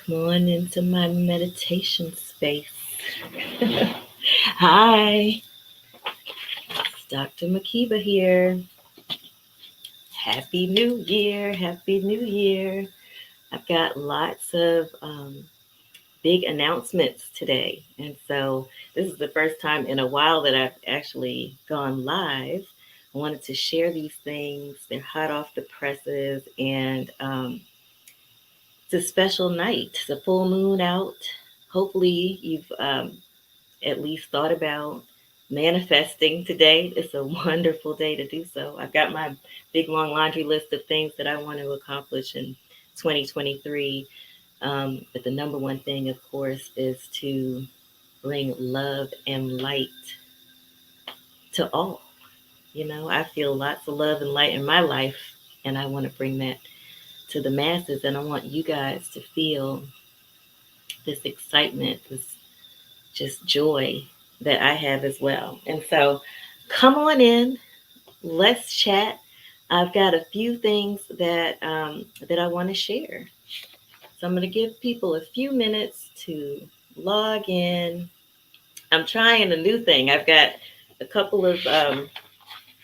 Come on into my meditation space. Hi, it's Dr. Makeba here. Happy New Year. Happy New Year. I've got lots of big announcements today. And so this is the first time in a while that I've actually gone live. I wanted to share these things. They're hot off the presses, and it's a special night. It's a full moon out. Hopefully, you've at least thought about manifesting today. It's a wonderful day to do so. I've got my big long laundry list of things that I want to accomplish in 2023. But the number one thing, of course, is to bring love and light to all. I feel lots of love and light in my life, and I want to bring that to the masses. And I want you guys to feel this excitement, this just joy that I have as well. And so come on in, let's chat. I've got a few things that I want to share. So I'm going to give people a few minutes to log in. I'm trying a new thing. I've got a couple of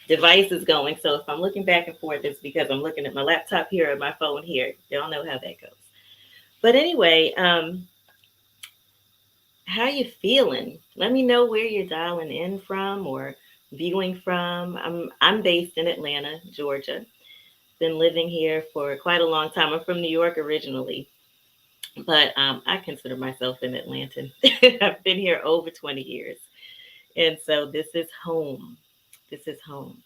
devices going. So if I'm looking back and forth, it's because I'm looking at my laptop here or my phone here. Y'all know how that goes. But anyway, how you feeling? Let me know where you're dialing in from or viewing from. I'm based in Atlanta, Georgia. Been living here for quite a long time. I'm from New York originally, but I consider myself an Atlantan. I've been here over 20 years, and so this is home. This is home.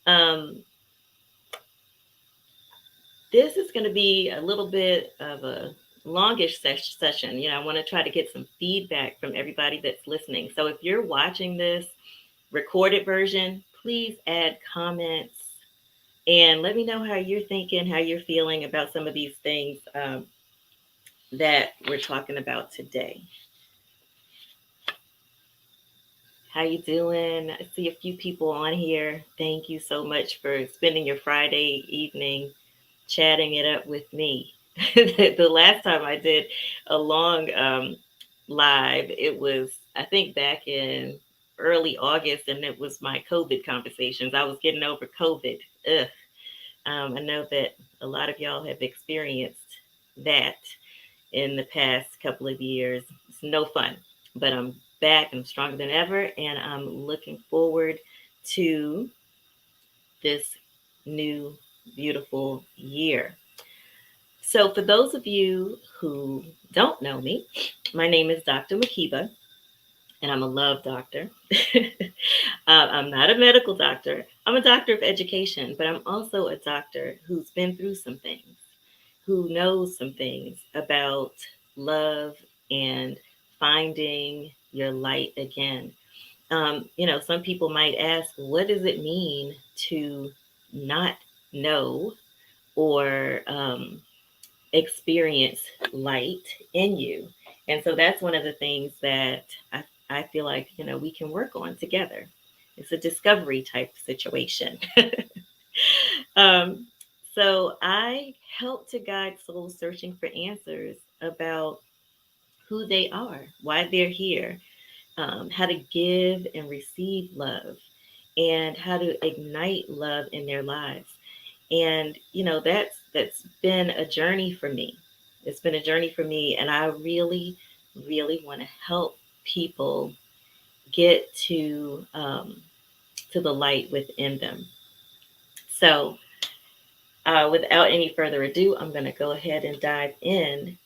Um, this is going to be a little bit of a longish session. I want to try to get some feedback from everybody that's listening. So if you're watching this recorded version, please add comments and let me know how you're thinking, how you're feeling about some of these things that we're talking about today. How you doing? I see a few people on here. Thank you so much for spending your Friday evening chatting it up with me. The last time I did a long live, it was, I think, back in early August, and it was my COVID conversations. I was getting over COVID. Ugh. I know that a lot of y'all have experienced that in the past couple of years. It's no fun, but I'm back. I'm stronger than ever, and I'm looking forward to this new beautiful year. So, for those of you who don't know me, my name is Dr. Makeba, and I'm a love doctor. I'm not a medical doctor. I'm a doctor of education, but I'm also a doctor who's been through some things, who knows some things about love and finding your light again. Some people might ask, what does it mean to not know or experience light in you? And so that's one of the things that I feel like, we can work on together. It's a discovery type situation. um, so I help to guide souls searching for answers about who they are, why they're here, how to give and receive love, and how to ignite love in their lives. And that's been a journey for me. It's been a journey for me, and I really, really want to help people get to the light within them. So, without any further ado, I'm going to go ahead and dive in.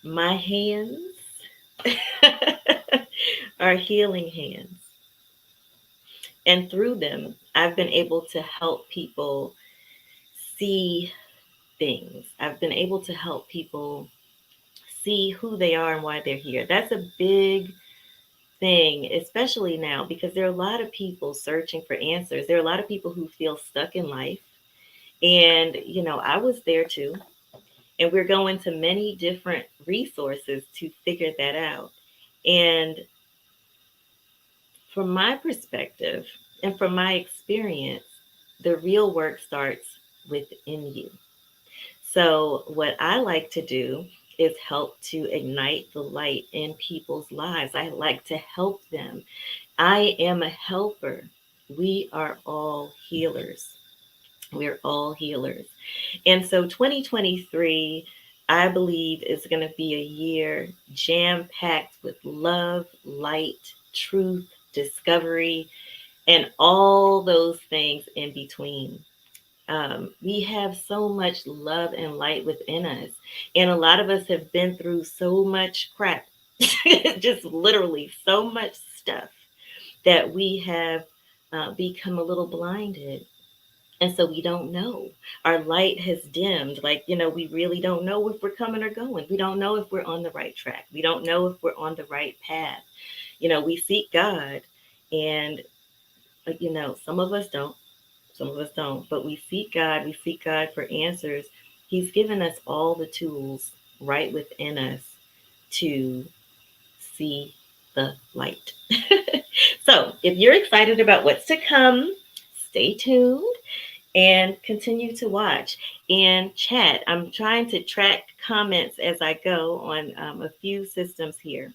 My hands are healing hands. And through them, I've been able to help people see things. I've been able to help people see who they are and why they're here. That's a big thing, especially now, because there are a lot of people searching for answers. There are a lot of people who feel stuck in life. And, I was there too. And we're going to many different resources to figure that out. And from my perspective and from my experience, the real work starts within you. So, what I like to do is help to ignite the light in people's lives. I like to help them. I am a helper. We are all healers. We're all healers. And so 2023, I believe, is going to be a year jam packed with love, light, truth, discovery, and all those things in between. We have so much love and light within us. And a lot of us have been through so much crap, just literally so much stuff that we have become a little blinded. And so we don't know. Our light has dimmed. Like, we really don't know if we're coming or going. We don't know if we're on the right track. We don't know if we're on the right path. We seek God, and, some of us don't. Some of us don't. But we seek God. We seek God for answers. He's given us all the tools right within us to see the light. So if you're excited about what's to come, stay tuned and continue to watch and chat. I'm trying to track comments as I go on a few systems here.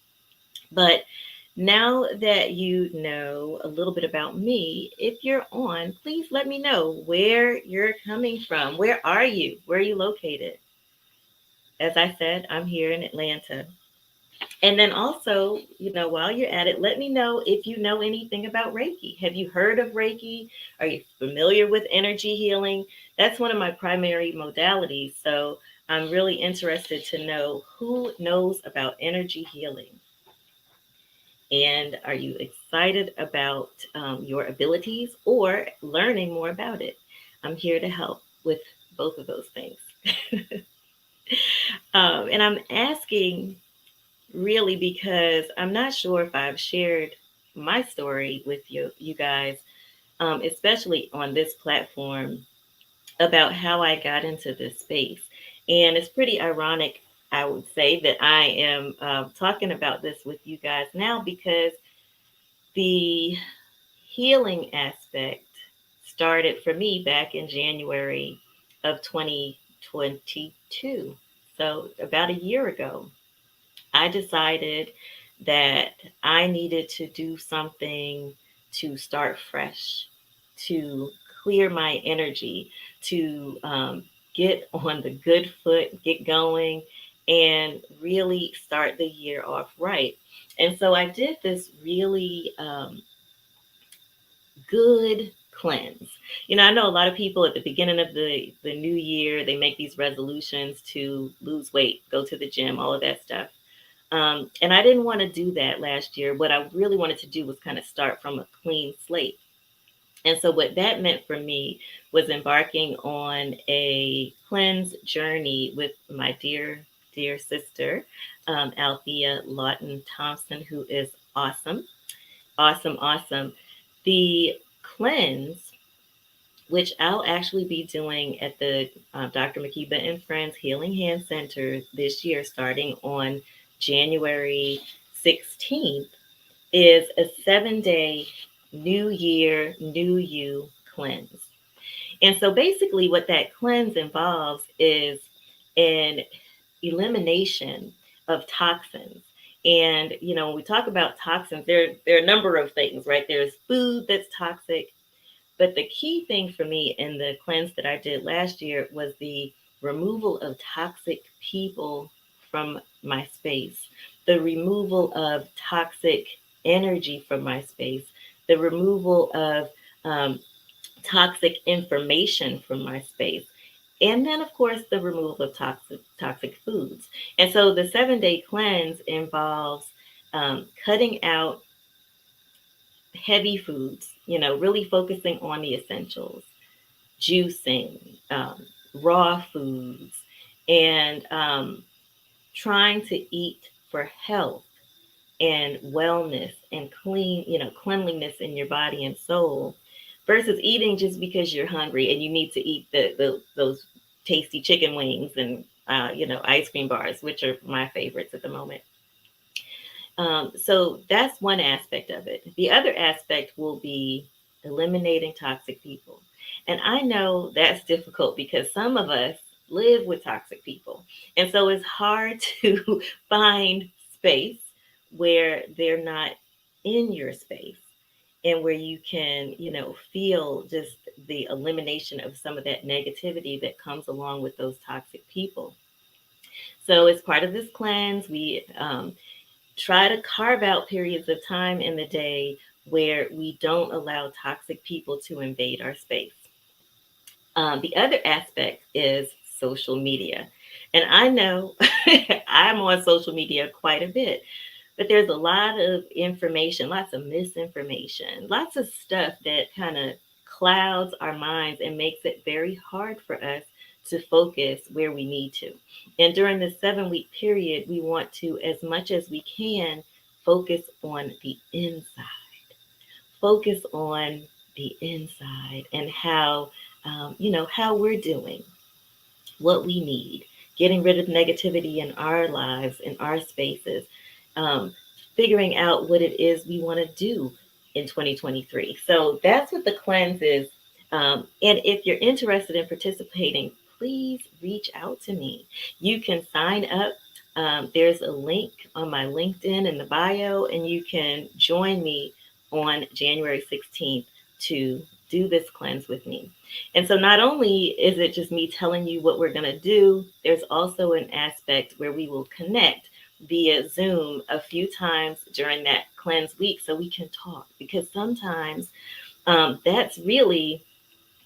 But now that you know a little bit about me, if you're on, please let me know where you're coming from. Where are you? Where are you located? As I said, I'm here in Atlanta. And then also, while you're at it, let me know if you know anything about Reiki. Have you heard of Reiki? Are you familiar with energy healing? That's one of my primary modalities. So I'm really interested to know who knows about energy healing. And are you excited about your abilities or learning more about it? I'm here to help with both of those things. And I'm asking really because I'm not sure if I've shared my story with you guys, especially on this platform, about how I got into this space. And it's pretty ironic, I would say, that I am talking about this with you guys now because the healing aspect started for me back in January of 2022. So about a year ago. I decided that I needed to do something to start fresh, to clear my energy, to get on the good foot, get going, and really start the year off right. And so I did this really good cleanse. I know a lot of people at the beginning of the new year, they make these resolutions to lose weight, go to the gym, all of that stuff. And I didn't want to do that last year. What I really wanted to do was kind of start from a clean slate. And so, what that meant for me was embarking on a cleanse journey with my dear, dear sister, Althea Lawton Thompson, who is awesome, awesome, awesome. The cleanse, which I'll actually be doing at the Dr. Makeba and Friends Healing Hand Center this year, starting on January 16th, is a 7-day New Year, New You cleanse. And so basically, what that cleanse involves is an elimination of toxins. And when we talk about toxins, there are a number of things, right? There's food that's toxic, but the key thing for me in the cleanse that I did last year was the removal of toxic people from my space, the removal of toxic energy from my space, the removal of toxic information from my space. And then, of course, the removal of toxic foods. And so the 7-day cleanse involves cutting out heavy foods, really focusing on the essentials, juicing, raw foods, and trying to eat for health and wellness and cleanliness in your body and soul versus eating just because you're hungry and you need to eat those tasty chicken wings and ice cream bars, which are my favorites at the moment. So that's one aspect of it. The other aspect will be eliminating toxic people. And I know that's difficult because some of us live with toxic people. And so it's hard to find space where they're not in your space and where you can, feel just the elimination of some of that negativity that comes along with those toxic people. So, as part of this cleanse, we try to carve out periods of time in the day where we don't allow toxic people to invade our space. The other aspect is social media. And I know I'm on social media quite a bit, but there's a lot of information, lots of misinformation, lots of stuff that kind of clouds our minds and makes it very hard for us to focus where we need to. And during this 7 week period, we want to, as much as we can, focus on the inside. Focus on the inside and how, how we're doing, what we need, getting rid of negativity in our lives, in our spaces, um, figuring out what it is we want to do in 2023. So that's what the cleanse is. And if you're interested in participating, please reach out to me. You can sign up. There's a link on my LinkedIn in the bio, and you can join me on January 16th to do this cleanse with me. And so not only is it just me telling you what we're going to do, there's also an aspect where we will connect via Zoom a few times during that cleanse week so we can talk. Because sometimes that's really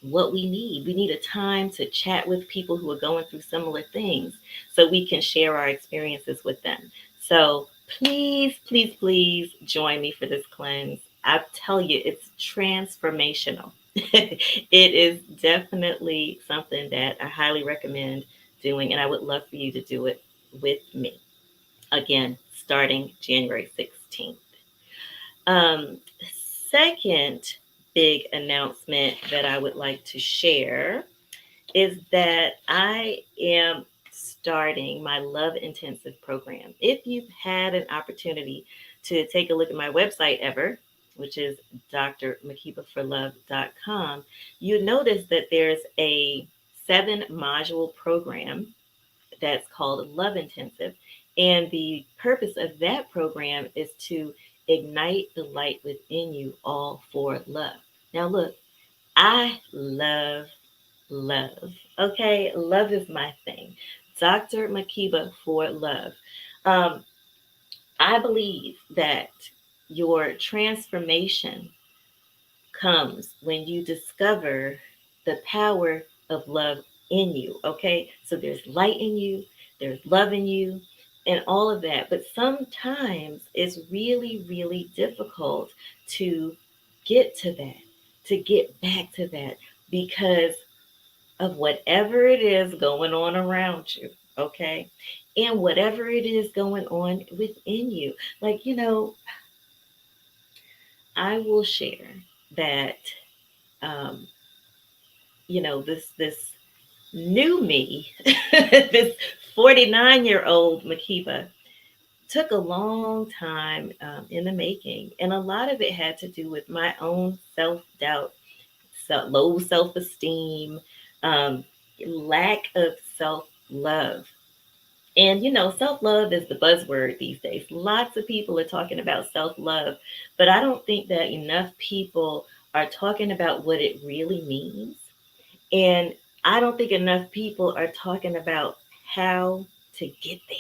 what we need. We need a time to chat with people who are going through similar things so we can share our experiences with them. So please, please, please join me for this cleanse. I tell you, it's transformational. It is definitely something that I highly recommend doing, and I would love for you to do it with me. Again, starting January 16th. Um, Second big announcement that I would like to share is that I am starting my Love Intensive program. If you've had an opportunity to take a look at my website ever, which is drmakebaforlove.com, you notice that there's a 7 module program that's called Love Intensive. And the purpose of that program is to ignite the light within you all for love. Now, look, I love. Okay, love is my thing. Dr. Makeba for love. Um, I believe that your transformation comes when you discover the power of love in you. Okay, so there's light in you, there's love in you, and all of that. But sometimes it's really, really difficult to get to that, to get back to that, because of whatever it is going on around you, okay? And whatever it is going on within you. Like, I will share that um, this new me, this 49-year-old Makeba, took a long time in the making. And a lot of it had to do with my own self-doubt, low self-esteem, um, lack of self-love. And self love is the buzzword these days. Lots of people are talking about self love, but I don't think that enough people are talking about what it really means. And I don't think enough people are talking about how to get there.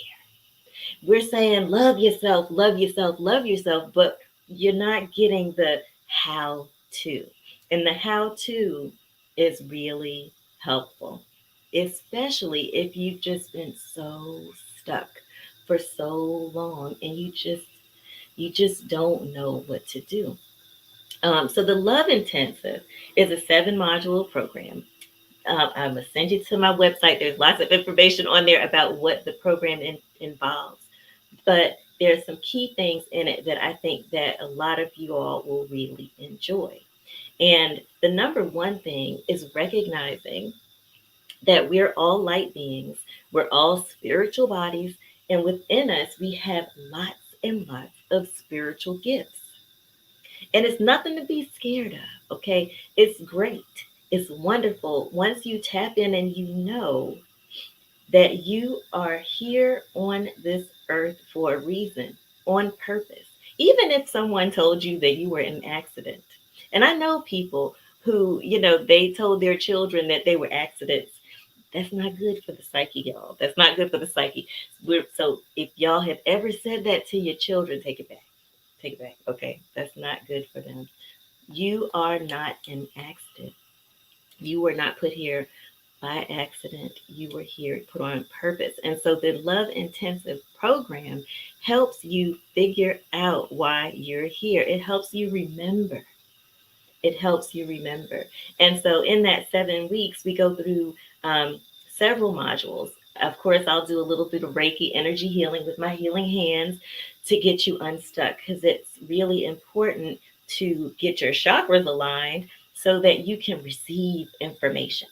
We're saying love yourself, love yourself, love yourself, but you're not getting the how to. And the how to is really helpful, especially if you've just been so stuck for so long and you just don't know what to do. So the Love Intensive is a 7 module program. I'm going to send you to my website. There's lots of information on there about what the program involves. But there's some key things in it that I think that a lot of you all will really enjoy. And the number one thing is recognizing that we're all light beings, we're all spiritual bodies, and within us, we have lots and lots of spiritual gifts. And it's nothing to be scared of, okay? It's great. It's wonderful once you tap in and you know that you are here on this earth for a reason, on purpose. Even if someone told you that you were in an accident. And I know people who, they told their children that they were accidents. That's not good for the psyche, y'all. That's not good for the psyche. So if y'all have ever said that to your children, take it back. Take it back. Okay. That's not good for them. You are not an accident. You were not put here by accident. You were here put on purpose. And so the Love Intensive program helps you figure out why you're here. It helps you remember. It helps you remember. And so in that 7 weeks, we go through several modules. Of course, I'll do a little bit of Reiki energy healing with my healing hands to get you unstuck, because it's really important to get your chakras aligned so that you can receive information,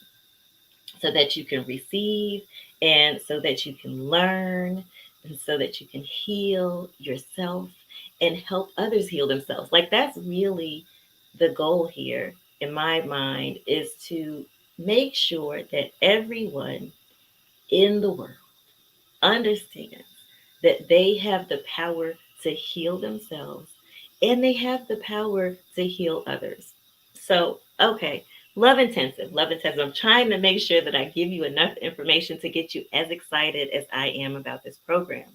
so that you can receive, and so that you can learn, and so that you can heal yourself and help others heal themselves. Like, that's really the goal here in my mind, is to make sure that everyone in the world understands that they have the power to heal themselves, and they have the power to heal others. So, okay, love intensive, love intensive. I'm trying to make sure that I give you enough information to get you as excited as I am about this program.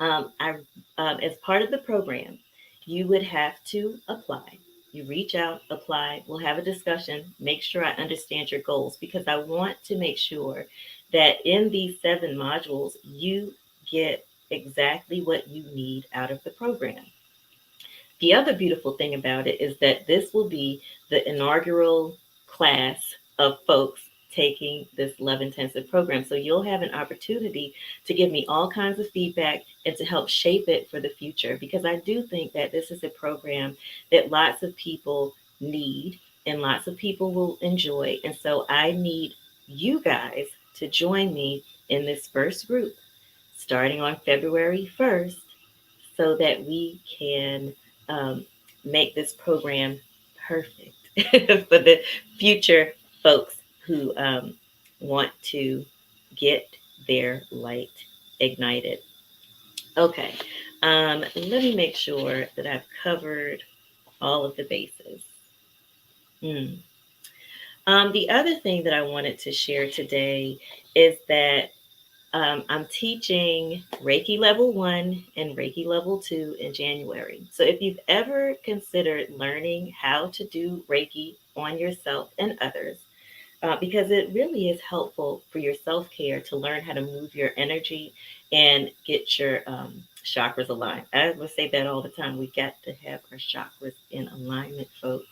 As part of the program, you would have to apply. You reach out, apply. We'll have a discussion. Make sure I understand your goals, because I want to make sure that in these 7 modules, you get exactly what you need out of the program. The other beautiful thing about it is that this will be the inaugural class of folks taking this Love Intensive program. So you'll have an opportunity to give me all kinds of feedback and to help shape it for the future, because I do think that this is a program that lots of people need and lots of people will enjoy. And so I need you guys to join me in this first group starting on February 1st, so that we can um, make this program perfect for the future folks who want to get their light ignited. Okay, let me make sure that I've covered all of the bases. Mm. The other thing that I wanted to share today is that I'm teaching Reiki Level 1 and Reiki Level 2 in January. So if you've ever considered learning how to do Reiki on yourself and others, because it really is helpful for your self care to learn how to move your energy and get your chakras aligned. I will say that all the time. We got to have our chakras in alignment, folks.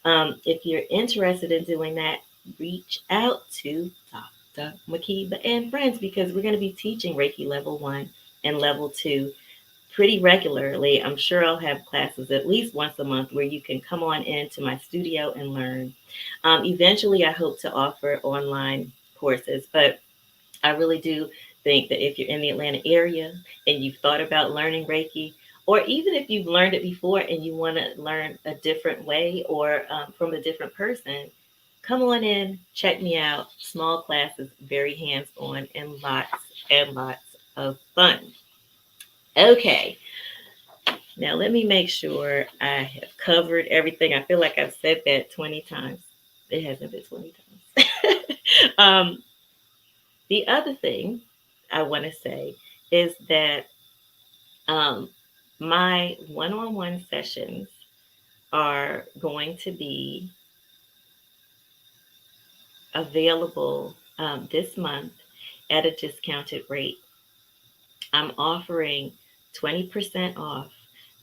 If you're interested in doing that, reach out to Dr. Makeba and Friends, because we're going to be teaching Reiki Level 1 and Level 2 pretty regularly. I'm sure I'll have classes at least once a month where you can come on into my studio and learn. Eventually, I hope to offer online courses, but I really do think that if you're in the Atlanta area and you've thought about learning Reiki, or even if you've learned it before and you want to learn a different way or from a different person, come on in, check me out. Small classes, very hands on, and lots of fun. Okay, now let me make sure I have covered everything. I feel like I've said that 20 times. It hasn't been 20 times. The other thing I want to say is that um, my one on one sessions are going to be available this month at a discounted rate. I'm offering 20% off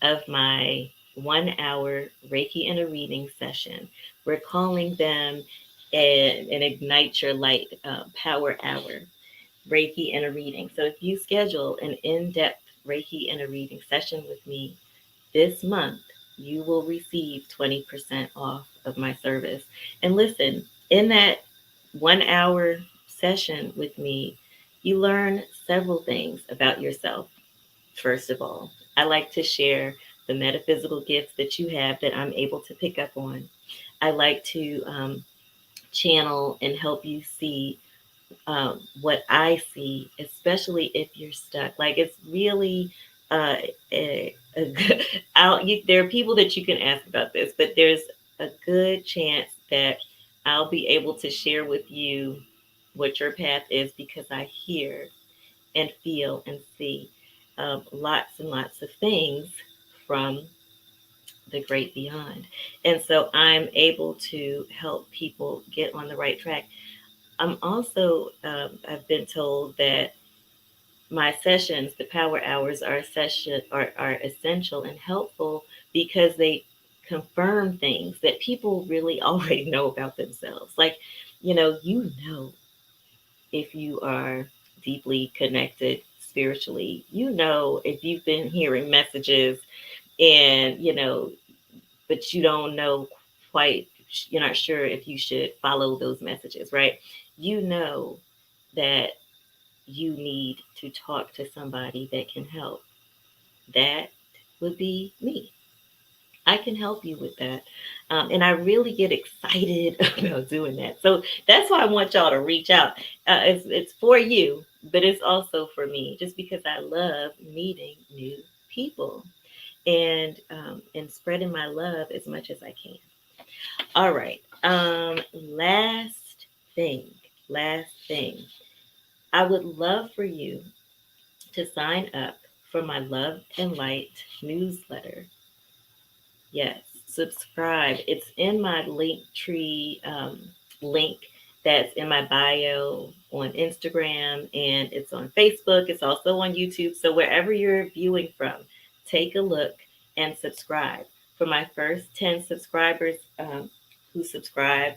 of my 1 hour Reiki and a reading session. We're calling them an Ignite Your Light Power Hour. Reiki and a reading. So if you schedule an in-depth Reiki and a reading session with me this month, you will receive 20% off of my service. And listen, in that 1 hour session with me, you learn several things about yourself. First of all, I like to share the metaphysical gifts that you have that I'm able to pick up on. I like to channel and help you see what I see, especially if you're stuck. Like it's really a good, there are people that you can ask about this, but there's a good chance that I'll be able to share with you what your path is because I hear and feel and see lots and lots of things from the great beyond. And so I'm able to help people get on the right track. I'm also, I've been told that my sessions, the power hours, are essential and helpful because they confirm things that people really already know about themselves. Like, you know if you are deeply connected spiritually, if you've been hearing messages and, but you don't know quite, you're not sure if you should follow those messages, right? You know that you need to talk to somebody that can help. That would be me. I can help you with that. And I really get excited about doing that. So that's why I want y'all to reach out. It's for you, but it's also for me, just because I love meeting new people and spreading my love as much as I can. All right. Thing. Last thing. I would love for you to sign up for my Love and Light newsletter. Yes, subscribe. It's in my link tree link that's in my bio on Instagram and it's on Facebook. It's also on YouTube. So wherever you're viewing from, take a look and subscribe. For my first 10 subscribers who subscribe,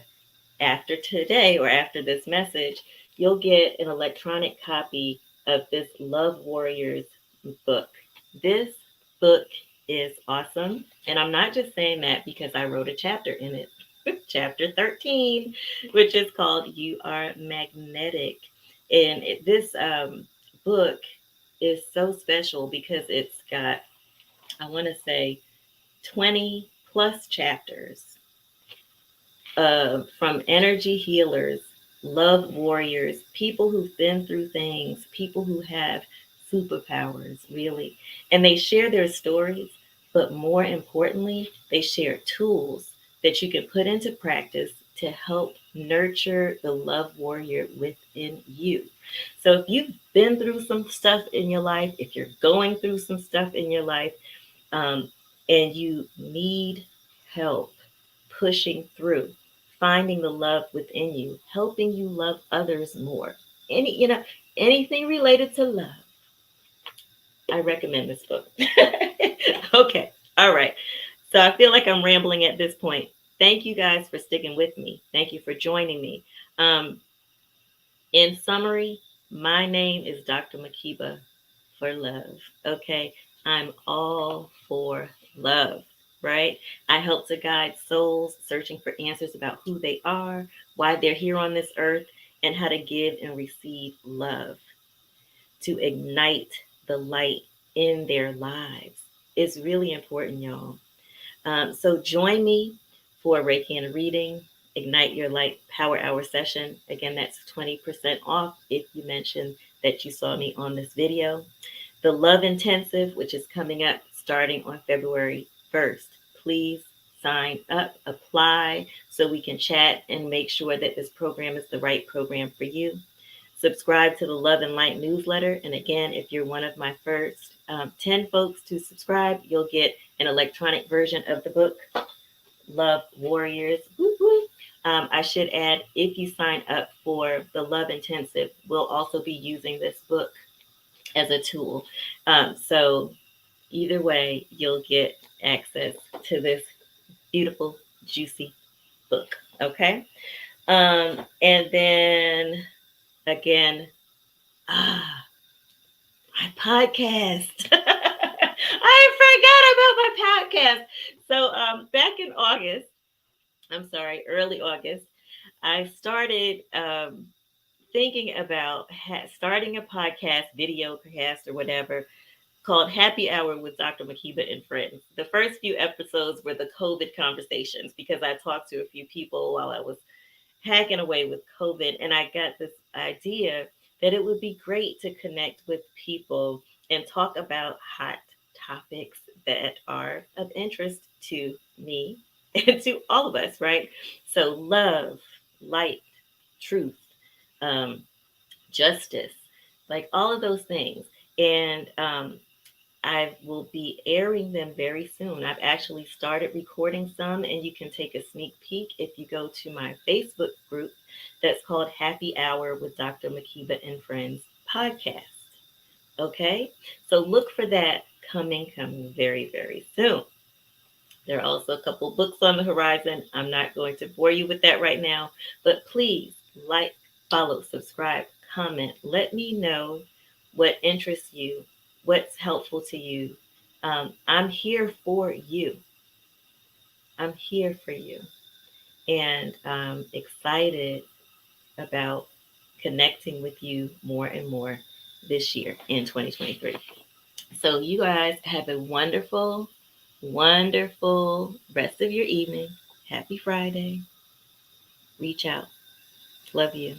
after today or after this message, you'll get an electronic copy of this Love Warriors book. This book is awesome. And I'm not just saying that because I wrote a chapter in it, chapter 13, which is called You Are Magnetic. And this book is so special because it's got, I want to say, 20 plus chapters from energy healers, love warriors, people who've been through things, people who have superpowers, really. And they share their stories, but more importantly, they share tools that you can put into practice to help nurture the love warrior within you. So if you've been through some stuff in your life, if you're going through some stuff in your life, um, and you need help pushing through, finding the love within you, helping you love others more. Anything related to love, I recommend this book. Okay. All right. So I feel like I'm rambling at this point. Thank you guys for sticking with me. Thank you for joining me. Um, in summary, my name is Dr. Makeba for love. Okay. I'm all for love, right? I help to guide souls searching for answers about who they are, why they're here on this earth, and how to give and receive love to ignite the light in their lives. It's really important, y'all. So join me for Reiki and a reading, Ignite Your Light Power Hour session. Again, that's 20% off if you mention that you saw me on this video. The Love Intensive, which is coming up starting on February 1st. Please sign up, apply so we can chat and make sure that this program is the right program for you. Subscribe to the Love and Light newsletter. And again, if you're one of my first 10 folks to subscribe, you'll get an electronic version of the book, Love Warriors. Woo-hoo. I should add, if you sign up for the Love Intensive, we'll also be using this book as a tool. So either way, you'll get access to this beautiful, juicy book. Okay. And then again, my podcast. I forgot about my podcast. So back in August, I'm sorry, early August, I started thinking about starting a podcast, video cast, or whatever, called Happy Hour with Dr. Makeba and Friends. The first few episodes were the COVID conversations because I talked to a few people while I was hacking away with COVID, and I got this idea that it would be great to connect with people and talk about hot topics that are of interest to me and to all of us, right? So, love, light, truth, um, justice, like all of those things. And I will be airing them very soon. I've actually started recording some, and you can take a sneak peek if you go to my Facebook group that's called Happy Hour with Dr. Makeba and Friends podcast. Okay? So look for that coming very, very soon. There are also a couple books on the horizon. I'm not going to bore you with that right now, but please like, follow, subscribe, comment. Let me know what interests you, what's helpful to you. I'm here for you. I'm here for you. And I'm excited about connecting with you more and more this year in 2023. So, you guys have a wonderful, wonderful rest of your evening. Happy Friday. Reach out. Love you.